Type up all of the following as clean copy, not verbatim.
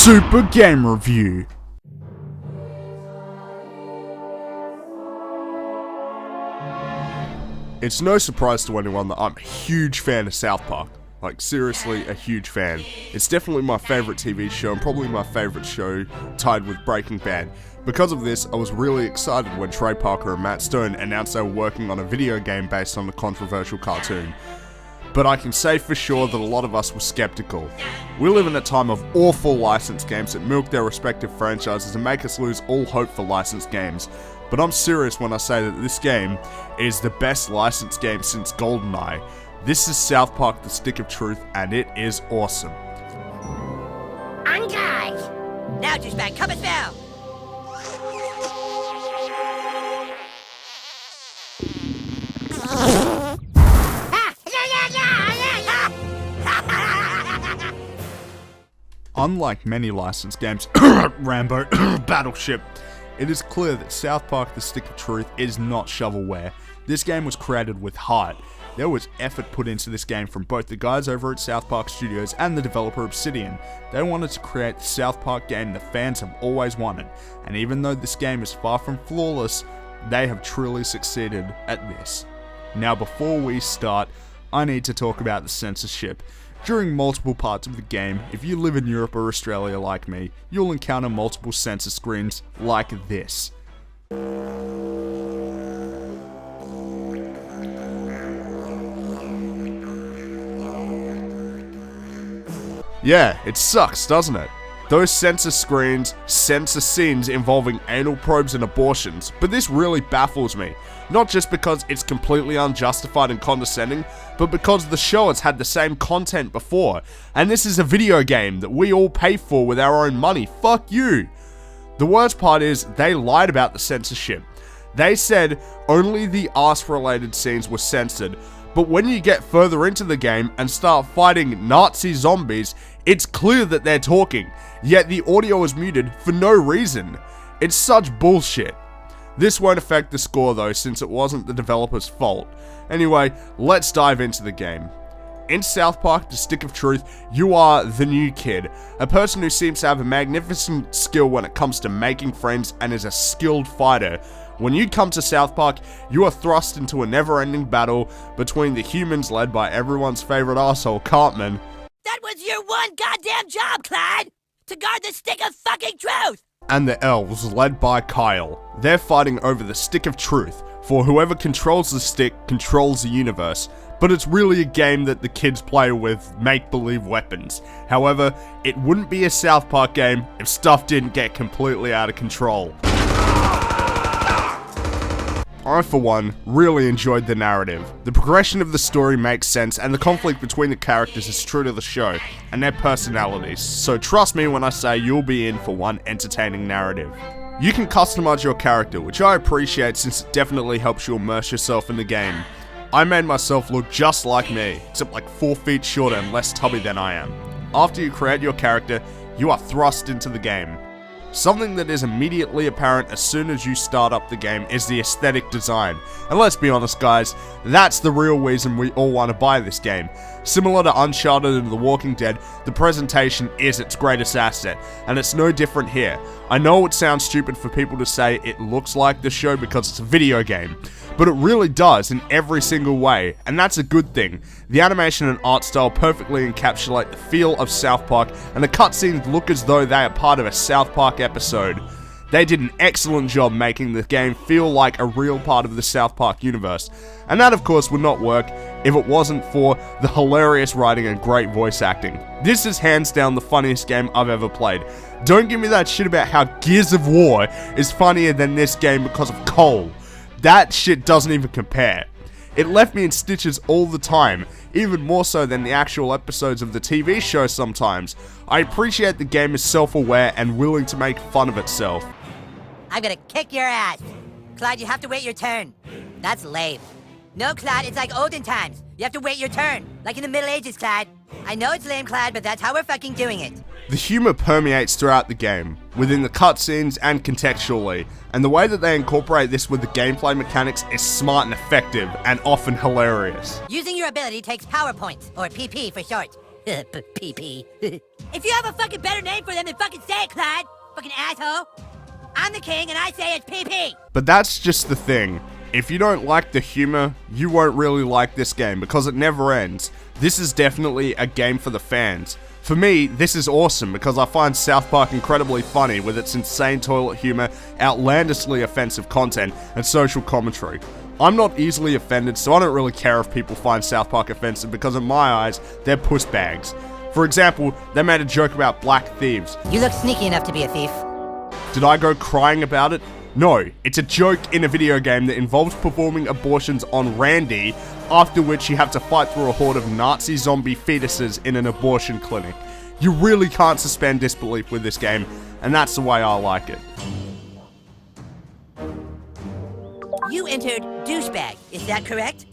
Super Game Review. It's no surprise to anyone that I'm a huge fan of South Park. Like, seriously, a huge fan. It's definitely my favourite TV show and probably my favourite show, tied with Breaking Bad. Because of this, I was really excited when Trey Parker and Matt Stone announced they were working on a video game based on the controversial cartoon. But I can say for sure that a lot of us were skeptical. We live in a time of awful licensed games that milk their respective franchises and make us lose all hope for licensed games. But I'm serious when I say that this game is the best licensed game since GoldenEye. This is South Park: The Stick of Truth, and it is awesome. Engage! Now, douchebag, come as well! Unlike many licensed games, Rambo, Battleship, it is clear that South Park: The Stick of Truth is not shovelware. This game was created with heart. There was effort put into this game from both the guys over at South Park Studios and the developer Obsidian. They wanted to create the South Park game the fans have always wanted, and even though this game is far from flawless, they have truly succeeded at this. Now before we start, I need to talk about the censorship. During multiple parts of the game, if you live in Europe or Australia like me, you'll encounter multiple censor screens like this. Yeah, it sucks, doesn't it? Those censor screens censor scenes involving anal probes and abortions, but this really baffles me. Not just because it's completely unjustified and condescending, but because the show has had the same content before, and this is a video game that we all pay for with our own money. Fuck you! The worst part is, they lied about the censorship. They said only the arse-related scenes were censored, but when you get further into the game and start fighting Nazi zombies, it's clear that they're talking, yet the audio is muted for no reason. It's such bullshit. This won't affect the score though, since it wasn't the developer's fault. Anyway, let's dive into the game. In South Park: The Stick of Truth, you are the new kid, a person who seems to have a magnificent skill when it comes to making friends and is a skilled fighter. When you come to South Park, you are thrust into a never-ending battle between the humans led by everyone's favorite asshole, Cartman. That was your one goddamn job, Clyde! To guard the stick of fucking truth! And the elves led by Kyle. They're fighting over the Stick of Truth, for whoever controls the stick controls the universe. But it's really a game that the kids play with make-believe weapons. However, it wouldn't be a South Park game if stuff didn't get completely out of control. I, for one, really enjoyed the narrative. The progression of the story makes sense, and the conflict between the characters is true to the show, and their personalities, so trust me when I say you'll be in for one entertaining narrative. You can customize your character, which I appreciate since it definitely helps you immerse yourself in the game. I made myself look just like me, except like 4 feet shorter and less tubby than I am. After you create your character, you are thrust into the game. Something that is immediately apparent as soon as you start up the game is the aesthetic design. And let's be honest guys, that's the real reason we all want to buy this game. Similar to Uncharted and The Walking Dead, the presentation is its greatest asset, and it's no different here. I know it sounds stupid for people to say it looks like the show because it's a video game, but it really does in every single way, and that's a good thing. The animation and art style perfectly encapsulate the feel of South Park, and the cutscenes look as though they are part of a South Park episode. They did an excellent job making the game feel like a real part of the South Park universe, and that of course would not work if it wasn't for the hilarious writing and great voice acting. This is hands down the funniest game I've ever played. Don't give me that shit about how Gears of War is funnier than this game because of Cole. That shit doesn't even compare. It left me in stitches all the time, even more so than the actual episodes of the TV show sometimes. I appreciate the game is self-aware and willing to make fun of itself. I'm gonna kick your ass! Clyde, you have to wait your turn. That's lame. No, Clyde, it's like olden times. You have to wait your turn. Like in the Middle Ages, Clyde. I know it's lame, Clyde, but that's how we're fucking doing it. The humor permeates throughout the game, within the cutscenes and contextually, and the way that they incorporate this with the gameplay mechanics is smart and effective, and often hilarious. Using your ability takes power points, or PP for short. PP. If you have a fucking better name for them, then fucking say it, Clyde. Fucking asshole. I'm the king, and I say it's PP. But that's just the thing. If you don't like the humor, you won't really like this game because it never ends. This is definitely a game for the fans. For me, this is awesome because I find South Park incredibly funny with its insane toilet humor, outlandishly offensive content, and social commentary. I'm not easily offended, so I don't really care if people find South Park offensive because in my eyes, they're puss bags. For example, they made a joke about black thieves. You look sneaky enough to be a thief. Did I go crying about it? No, it's a joke in a video game that involves performing abortions on Randy, after which you have to fight through a horde of Nazi zombie fetuses in an abortion clinic. You really can't suspend disbelief with this game, and that's the way I like it. You entered douchebag, is that correct?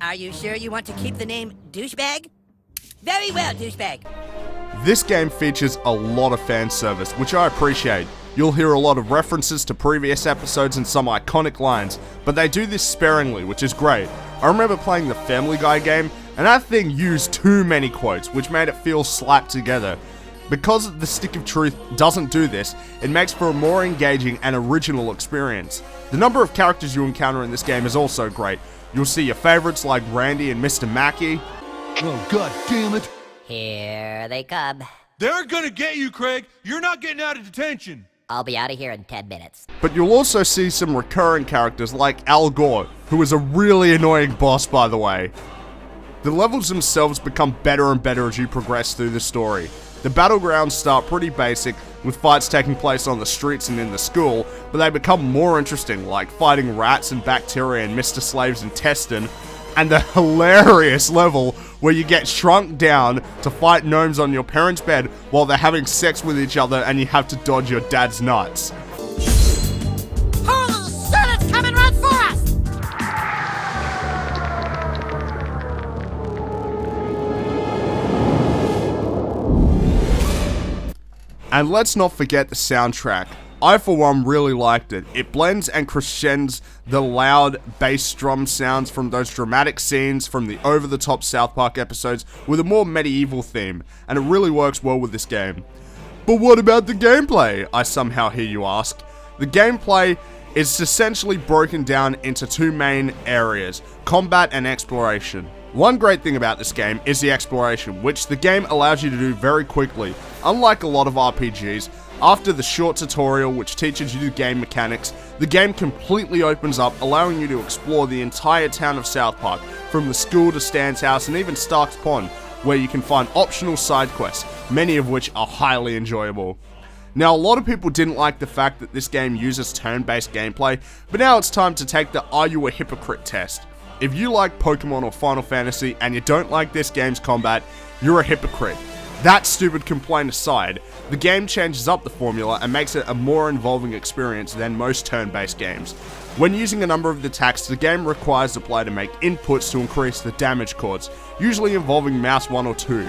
Are you sure you want to keep the name douchebag? Very well, douchebag. This game features a lot of fan service, which I appreciate. You'll hear a lot of references to previous episodes and some iconic lines, but they do this sparingly, which is great. I remember playing the Family Guy game, and that thing used too many quotes, which made it feel slapped together. Because the Stick of Truth doesn't do this, it makes for a more engaging and original experience. The number of characters you encounter in this game is also great. You'll see your favorites like Randy and Mr. Mackey. Oh, god damn it! Here they come. They're gonna get you, Craig! You're not getting out of detention! I'll be out of here in 10 minutes. But you'll also see some recurring characters like Al Gore, who is a really annoying boss, by the way. The levels themselves become better and better as you progress through the story. The battlegrounds start pretty basic, with fights taking place on the streets and in the school, but they become more interesting, like fighting rats and bacteria and Mr. Slave's intestine, and the hilarious level where you get shrunk down to fight gnomes on your parents' bed while they're having sex with each other and you have to dodge your dad's nuts. Holy shit, it's coming right for us! And let's not forget the soundtrack. I, for one, really liked it. It blends and crescendos the loud bass drum sounds from those dramatic scenes from the over-the-top South Park episodes with a more medieval theme, and it really works well with this game. But what about the gameplay? I somehow hear you ask. The gameplay is essentially broken down into two main areas, combat and exploration. One great thing about this game is the exploration, which the game allows you to do very quickly. Unlike a lot of RPGs, after the short tutorial which teaches you the game mechanics, the game completely opens up, allowing you to explore the entire town of South Park, from the school to Stan's house and even Stark's Pond, where you can find optional side quests, many of which are highly enjoyable. Now, a lot of people didn't like the fact that this game uses turn-based gameplay, but now it's time to take the Are You a Hypocrite test. If you like Pokemon or Final Fantasy and you don't like this game's combat, you're a hypocrite. That stupid complaint aside, the game changes up the formula and makes it a more involving experience than most turn-based games. When using a number of the attacks, the game requires the player to make inputs to increase the damage chords, usually involving mouse 1 or 2.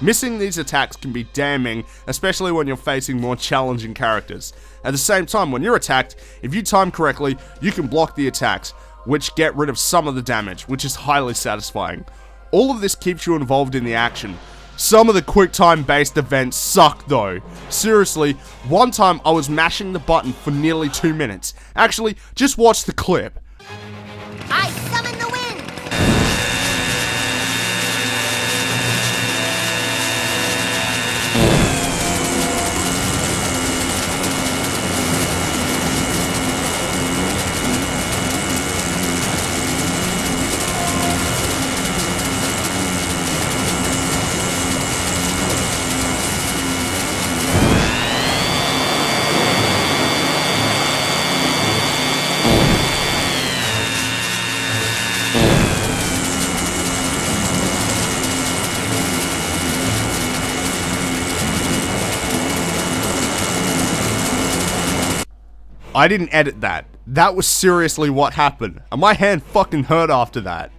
Missing these attacks can be damning, especially when you're facing more challenging characters. At the same time, when you're attacked, if you time correctly, you can block the attacks, which get rid of some of the damage, which is highly satisfying. All of this keeps you involved in the action. Some of the Quicktime based events suck though. Seriously, one time I was mashing the button for nearly 2 minutes. Actually, just watch the clip. I summon the wind! I didn't edit that. That was seriously what happened, and my hand fucking hurt after that.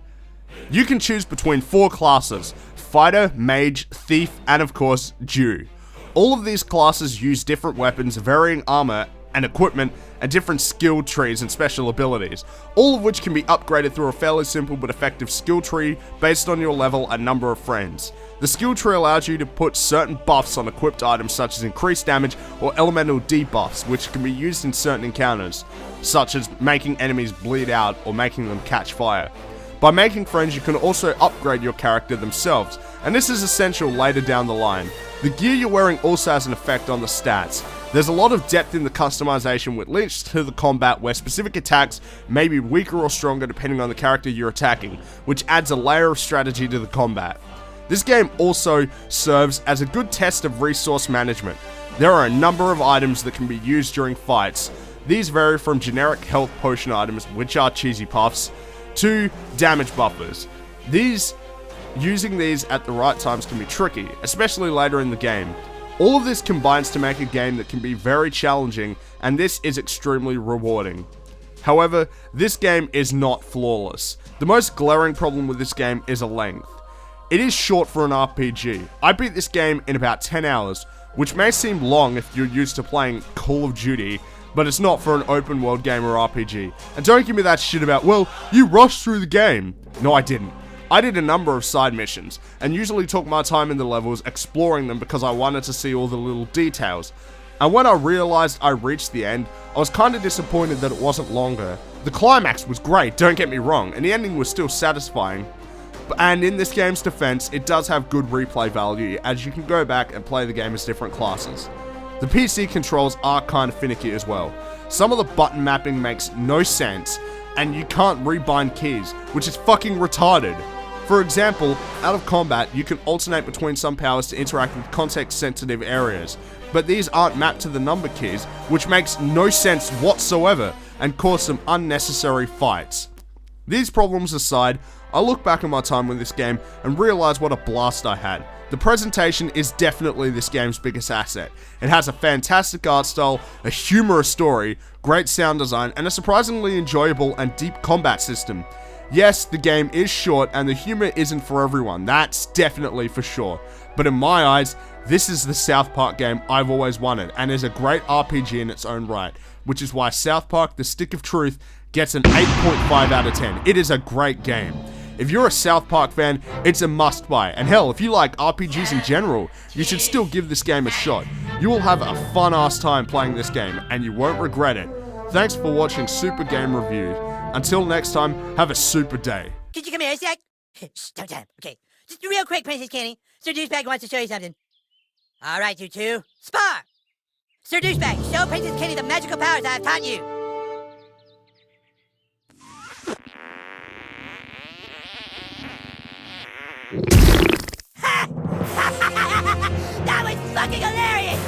You can choose between 4 classes: Fighter, Mage, Thief, and of course, Jew. All of these classes use different weapons, varying armor, and equipment, and different skill trees and special abilities, all of which can be upgraded through a fairly simple but effective skill tree based on your level and number of friends. The skill tree allows you to put certain buffs on equipped items such as increased damage or elemental debuffs, which can be used in certain encounters, such as making enemies bleed out or making them catch fire. By making friends, you can also upgrade your character themselves, and this is essential later down the line. The gear you're wearing also has an effect on the stats. There's a lot of depth in the customization which leads to the combat where specific attacks may be weaker or stronger depending on the character you're attacking, which adds a layer of strategy to the combat. This game also serves as a good test of resource management. There are a number of items that can be used during fights. These vary from generic health potion items, which are cheesy puffs, to damage buffers. Using these at the right times can be tricky, especially later in the game. All of this combines to make a game that can be very challenging, and this is extremely rewarding. However, this game is not flawless. The most glaring problem with this game is a length. It is short for an RPG. I beat this game in about 10 hours, which may seem long if you're used to playing Call of Duty, but it's not for an open world game or RPG. And don't give me that shit about, well, you rushed through the game. No, I didn't. I did a number of side missions, and usually took my time in the levels exploring them because I wanted to see all the little details. And when I realized I reached the end, I was kinda disappointed that it wasn't longer. The climax was great, don't get me wrong, and the ending was still satisfying. And in this game's defense, it does have good replay value, as you can go back and play the game as different classes. The PC controls are kinda finicky as well. Some of the button mapping makes no sense, and you can't rebind keys, which is fucking retarded. For example, out of combat, you can alternate between some powers to interact with context-sensitive areas, but these aren't mapped to the number keys, which makes no sense whatsoever, and cause some unnecessary fights. These problems aside, I look back on my time with this game and realize what a blast I had. The presentation is definitely this game's biggest asset. It has a fantastic art style, a humorous story, great sound design, and a surprisingly enjoyable and deep combat system. Yes, the game is short and the humor isn't for everyone, that's definitely for sure. But in my eyes, this is the South Park game I've always wanted, and is a great RPG in its own right, which is why South Park: The Stick of Truth gets an 8.5 out of 10. It is a great game. If you're a South Park fan, it's a must buy, and hell, if you like RPGs in general, you should still give this game a shot. You will have a fun ass time playing this game, and you won't regret it. Thanks for watching Super Game Review. Until next time, have a super day. Could you come here a sec? Shh, don't tell him. Okay. Just real quick, Princess Kenny. Sir Douchebag wants to show you something. All right, you two. Spar! Sir Douchebag, show Princess Kenny the magical powers I have taught you. That was fucking hilarious!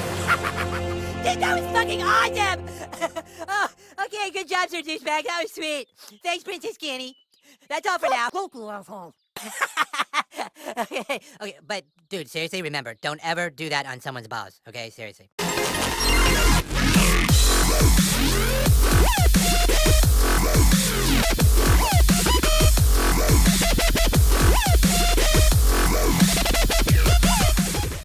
Dude, that was fucking awesome! Oh, okay, good job, Sir Douchebag. That was sweet. Thanks, Princess Kenny. That's all for now. Okay, but dude, seriously, remember, don't ever do that on someone's balls. Okay, seriously.